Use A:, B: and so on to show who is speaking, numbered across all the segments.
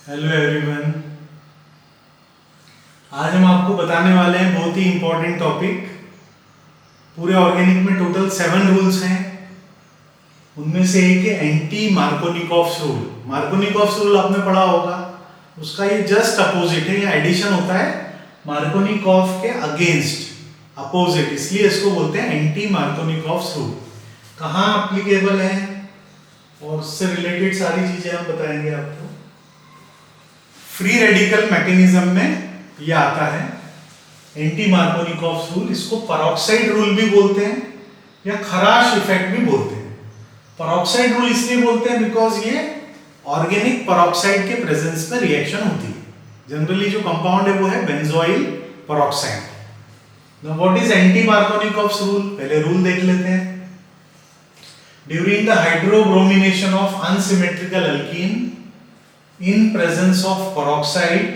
A: Hello everyone. आज हम आपको बताने वाले हैं बहुत ही इंपॉर्टेंट टॉपिक। पूरे ऑर्गेनिक में टोटल 7 रूल्स हैं। उनमें से एक है anti Markovnikov's rule. Markovnikov's rule आपने पढ़ा होगा, उसका ये जस्ट अपोजिट है, ये एडिशन होता है मार्कोनिकॉफ के अगेंस्ट, अपोजिट, इसलिए इसको बोलते हैं एंटी मार्कोनिकॉफ्स रूल। कहाँ एप्लीकेबल है और उससे रिलेटेड सारी चीजें हम बताएंगे आपको। फ्री रेडिकल मैकेनिज्म में यह आता है एंटी मार्कोनिकॉफ्स रूल। इसको पेरोक्साइड रूल भी बोलते हैं या खराश इफेक्ट भी बोलते हैं। पेरोक्साइड रूल इसलिए बोलते हैं बिकॉज ये ऑर्गेनिक पेरोक्साइड के प्रेजेंस में रिएक्शन होती है। जनरली जो कंपाउंड है वो है benzoyl peroxide. Now what is anti Markovnikov's rule? पहले रूल देख लेते हैं। During the hydrobromination of unsymmetrical alkene in presence of peroxide,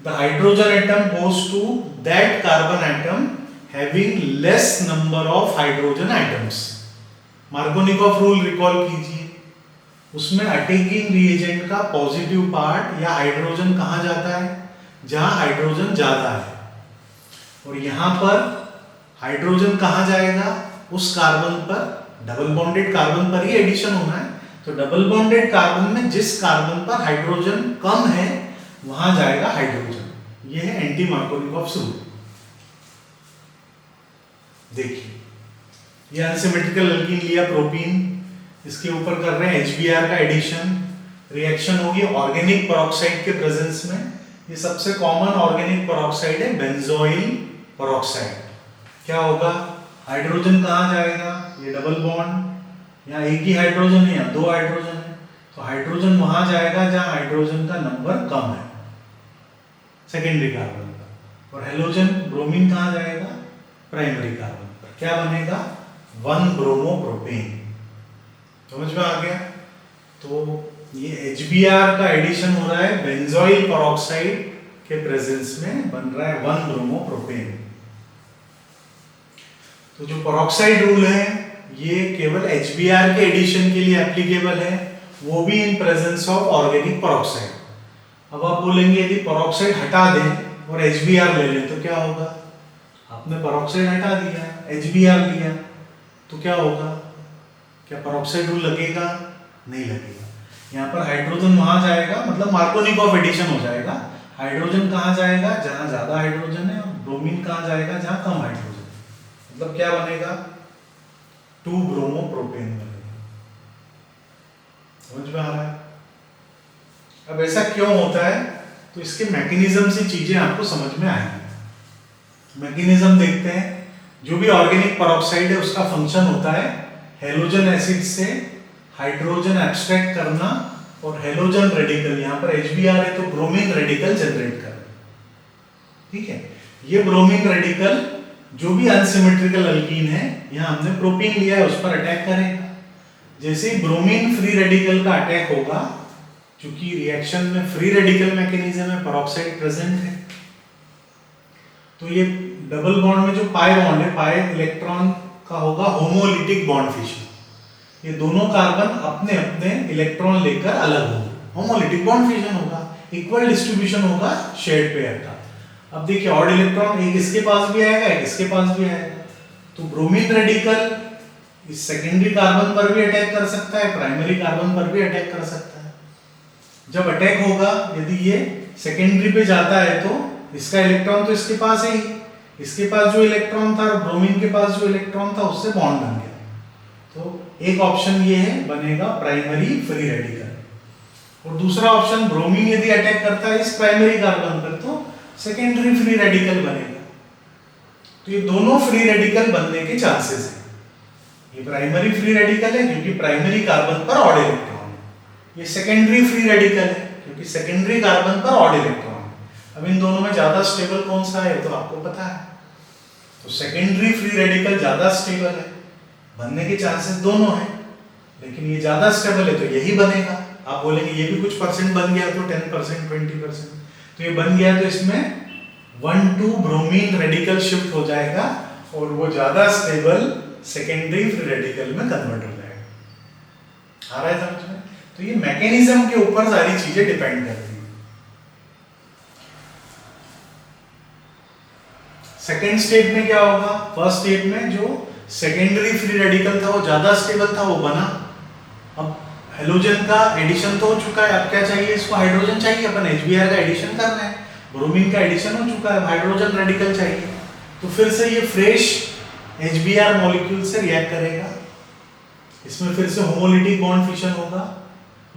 A: the hydrogen atom goes to that carbon atom having less number of hydrogen atoms. Markovnikov rule recall कीजिए, उसमें attacking reagent का positive part या hydrogen कहाँ जाता है? जहां hydrogen ज्यादा है। और यहां पर हाइड्रोजन कहाँ जाएगा? उस कार्बन पर, डबल बॉन्डेड कार्बन पर ही एडिशन होना है, तो डबल बॉन्डेड कार्बन में जिस कार्बन पर हाइड्रोजन कम है वहां जाएगा हाइड्रोजन। यह है एंटी मार्कोनिकॉफ्स रूल। देखिए, ये अनसिमेट्रिकल अल्कीन लिया प्रोपीन, इसके ऊपर कर रहे हैं HBr का एडिशन। रिएक्शन होगी ऑर्गेनिक पेरोक्साइड के प्रेजेंस में। ये सबसे कॉमन ऑर्गेनिक पेरोक्साइड है बेंजोइल पेरोक्साइड। क्या होगा? हाइड्रोजन कहां जाएगा? ये डबल बॉन्ड, यहाँ एक ही हाइड्रोजन है या 2 हाइड्रोजन है, तो हाइड्रोजन वहां जाएगा जहां हाइड्रोजन का नंबर कम है, सेकेंडरी कार्बन पर। और हेलोजन ब्रोमीन कहां जाएगा? प्राइमरी कार्बन पर। क्या बनेगा? 1 ब्रोमोप्रोपेन। समझ में आ गया? तो ये HBr का एडिशन हो रहा है बेंजोइल पेरोक्साइड के प्रेजेंस में, बन रहा है 1 ब्रोमोप्रोपेन। तो जो पेरोक्साइड रूल है ये केवल HBr के एडिशन के लिए एप्लीकेबल है, वो भी in presence of organic peroxide. अब आप बोलेंगे यदि पेरोक्साइड हटा दें और HBr ले लें तो क्या होगा? आपने पेरोक्साइड हटा दिया, HBr लिया, तो क्या होगा? क्या पेरोक्साइड रूल लगेगा? नहीं लगेगा। यहाँ पर हाइड्रोजन वहां जाएगा, मतलब मार्कोनिकॉफ एडिशन हो जाएगा। हाइड्रोजन कहाँ जाएगा? जहां ज्यादा हाइड्रोजन है, और ब्रोमीन कहाँ जाएगा? जहां कम हाइड्रोजन। मतलब क्या बनेगा? 2 ब्रोमोप्रोपेन बनेगा। समझ में आ रहा है? अब ऐसा क्यों होता है, तो इसके मैकेनिज्म से चीजें आपको समझ में आएंगी। मैकेनिज्म देखते हैं। जो भी ऑर्गेनिक पेरोक्साइड है उसका फंक्शन होता है हेलोजन एसिड से हाइड्रोजन एक्सट्रैक्ट करना और हेलोजन रेडिकल, यहां पर HBr है तो ब्रोमीन रेडिकल जनरेट करना। ठीक है, ये ब्रोमीन रेडिकल जो भी अनसिमेट्रिकल अल्कीन है, यहां हमने प्रोपीन लिया है, उस पर अटैक करेगा। जैसे ही ब्रोमीन फ्री रेडिकल का अटैक होगा, क्योंकि रिएक्शन में फ्री रेडिकल मैकेनिज्म है, पेरोक्साइड प्रेजेंट है, तो ये डबल बॉन्ड में जो पाई बॉन्ड है, पाई इलेक्ट्रॉन का होगा होमोलिटिक बॉन्ड फिशन। ये दोनों कार्बन अपने अपने इलेक्ट्रॉन लेकर अलग होंगे, होमोलिटिक बॉन्ड फिशन होगा, इक्वल डिस्ट्रीब्यूशन होगा शेयर्ड पेयर का। अब देखिए, ऑड इलेक्ट्रॉन एक इसके पास भी आएगा, एक इसके पास भी आएगा, तो ब्रोमीन रेडिकल इस सेकेंडरी कार्बन पर भी अटैक कर सकता है, प्राइमरी कार्बन पर भी अटैक कर सकता है। जब अटैक होगा, यदि ये सेकेंडरी पे जाता है तो इसका इलेक्ट्रॉन तो इसके पास है ही, इसके पास जो इलेक्ट्रॉन था और ब्रोमीन के पास जो इलेक्ट्रॉन था उससे बॉन्ड बन गया। तो एक ऑप्शन ये है, बनेगा प्राइमरी फ्री रेडिकल। और दूसरा ऑप्शन, ब्रोमीन यदि अटैक करता है इस प्राइमरी कार्बन पर तो सेकेंडरी फ्री रेडिकल बनेगा। तो ये दोनों फ्री रेडिकल बनने के चांसेस हैं। ये प्राइमरी फ्री रेडिकल है क्योंकि प्राइमरी कार्बन पर ऑड इलेक्ट्रॉन है। ये सेकेंडरी फ्री रेडिकल है क्योंकि सेकेंडरी कार्बन पर ऑड इलेक्ट्रॉन है। अब इन दोनों में ज्यादा स्टेबल कौन सा है तो आपको पता है, तो सेकेंडरी फ्री रेडिकल ज्यादा स्टेबल है, बनने के चांसेस दोनों हैं, लेकिन ये ज्यादा स्टेबल है तो यही बनेगा। आप बोलेंगे ये भी कुछ परसेंट बन गया तो 10%, 20%, तो ये बन गया तो इसमें 1,2 ब्रोमीन रेडिकल शिफ्ट हो जाएगा और वो ज्यादा स्टेबल सेकेंडरी फ्री रेडिकल में कन्वर्ट हो जाएगा। आ रहा है समझ में? तो ये मैकेनिज्म के ऊपर सारी चीजें डिपेंड करती हैं। सेकेंड स्टेप में क्या होगा, फर्स्ट स्टेप में जो सेकेंडरी फ्री रेडिकल था वो ज्यादा स्टेबल था, वो बना। अब हेलोजन का एडिशन तो हो चुका है, अब क्या चाहिए इसको, हाइड्रोजन चाहिए, अपन HBr का एडिशन करना है। ब्रोमीन का एडिशन हो चुका है, हाइड्रोजन रेडिकल चाहिए, तो फिर से ये फ्रेश HBr मॉलिक्यूल से रिएक्ट करेगा, इसमें फिर से होमोलिटिक बॉन्ड फिशन होगा,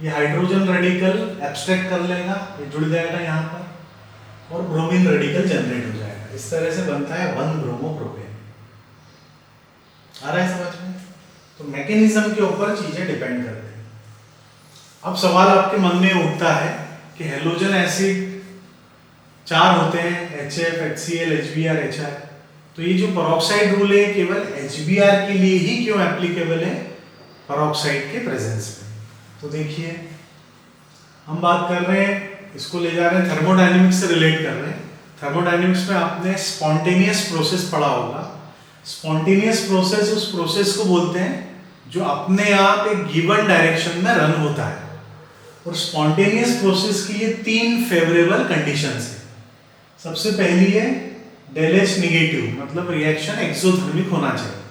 A: ये हाइड्रोजन रेडिकल एब्स्ट्रैक्ट कर लेगा, ये जुड़ जाएगा यहाँ पर, और ब्रोमीन रेडिकल जनरेट हो जाएगा। इस तरह से बनता है 1-ब्रोमोप्रोपेन। आ रहा है समझ में? तो मैकेनिज्म के ऊपर चीजें डिपेंड करती हैं। अब सवाल आपके मन में उठता है कि हेलोजन एसिड 4 होते हैं, HF, HCl, HBr, HI, तो ये जो पेरोक्साइड रूल है केवल HBr के लिए ही क्यों एप्लीकेबल है पेरोक्साइड के प्रेजेंस में? तो देखिए, हम बात कर रहे हैं, इसको ले जा रहे हैं थर्मोडायनेमिक्स से रिलेट कर रहे हैं। थर्मोडायनेमिक्स में आपने स्पॉन्टेनियस प्रोसेस पढ़ा होगा। स्पॉन्टेनियस प्रोसेस उस प्रोसेस को बोलते हैं जो अपने आप एक गिवन डायरेक्शन में रन होता है। और स्पॉन्टेनियस प्रोसेस के लिए 3 फेवरेबल कंडीशंस हैं। सबसे पहली है डेल H नेगेटिव, मतलब रिएक्शन एक्सोथर्मिक होना चाहिए।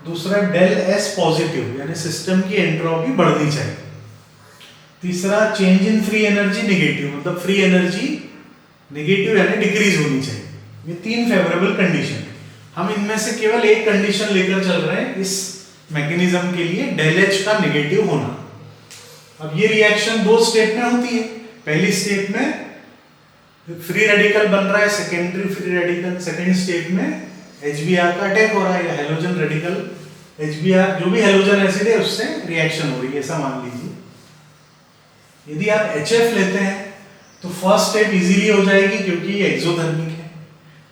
A: दूसरा डेल S पॉजिटिव, यानी सिस्टम की एंट्रोपी बढ़नी चाहिए। तीसरा change in free energy negative, मतलब फ्री एनर्जी नेगेटिव यानी डिक्रीज होनी चाहिए। ये 3 फेवरेबल कंडीशन। हम इनमें से केवल एक कंडीशन लेकर चल रहे हैं इस मैकेनिज्म के लिए, डेल H का नेगेटिव होना। अब ये रिएक्शन 2 स्टेप में होती है। पहली स्टेप में फ्री रेडिकल बन रहा है, secondary free radical. Second step में HBr का अटैक हो रहा है, या हेलोजन रेडिकल HBr जो भी हेलोजन एसिड है उससे रिएक्शन हो रही है, ऐसा मान लीजिए। यदि आप HF लेते हैं तो फर्स्ट स्टेप इजीली हो जाएगी क्योंकि ये एक्सोथर्मिक है,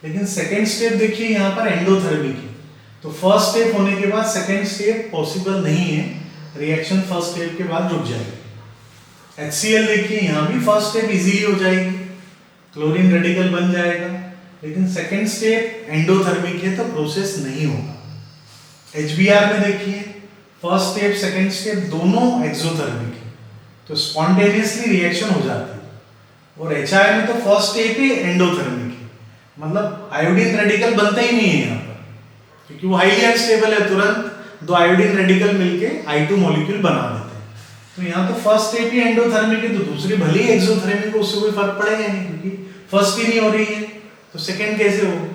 A: लेकिन सेकेंड स्टेप देखिए यहाँ पर एंडोथर्मिक है, तो फर्स्ट स्टेप होने के बाद सेकेंड स्टेप पॉसिबल नहीं है, रिएक्शन फर्स्ट स्टेप के बाद रुक जाएगी। HCl देखिए, यहाँ भी फर्स्ट स्टेप इजीली हो जाएगी, क्लोरीन रेडिकल बन जाएगा, लेकिन सेकेंड स्टेप एंडोथर्मिक है तो प्रोसेस नहीं होगा। HBr में देखिए, फर्स्ट स्टेप सेकेंड स्टेप दोनों एक्सोथर्मिक है, तो स्पॉन्टेनियसली रिएक्शन हो जाती है। और HI में तो फर्स्ट स्टेप ही एंडोथर्मिक है, मतलब आयोडीन रेडिकल बनता ही नहीं है यहाँ पर, क्योंकि वो हाईली अनस्टेबल है, तुरंत 2 आयोडीन रेडिकल मिलके I2 मॉलिक्यूल बना देते हैं। तो यहाँ तो फर्स्ट स्टेप ही एंडोथर्मिक है, तो दूसरी भले ही एक्सोथर्मिक, उससे कोई फर्क पड़ेगा नहीं, क्योंकि फर्स्ट ही नहीं हो रही है, तो सेकेंड कैसे होगी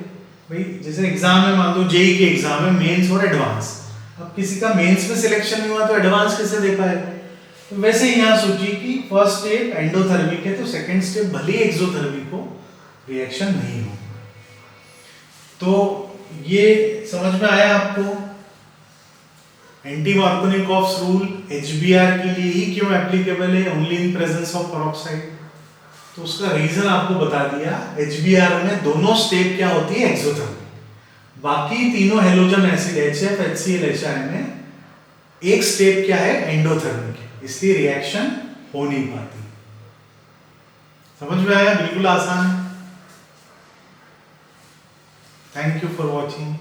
A: भाई? जैसे एग्जाम में मान लो JEE के एग्जाम में मेंस और एडवांस, अब किसी का मेंस में सिलेक्शन नहीं हुआ तो एडवांस कैसे दे पाएगा? तो वैसे ही यहाँ सोचिए कि फर्स्ट स्टेप एंडोथर्मिक है, तो सेकेंड स्टेप भले ही एक्सोथर्मिक हो, रिएक्शन नहीं हो। तो ये समझ में आया आपको? एंटी मार्कोनिकॉफ्स रूल HBr के लिए ही क्यों एप्लीकेबल है, only in presence of peroxide. तो उसका रीजन आपको बता दिया। HBr में दोनों स्टेप क्या होती है, एक्सोथर्मिक। बाकी तीनों halogen acid HF, HCl, HI में एक स्टेप क्या है, एंडोथर्मिक है, इसलिए रिएक्शन हो नहीं पाती। समझ में आया? बिल्कुल आसान है। Thank you for watching.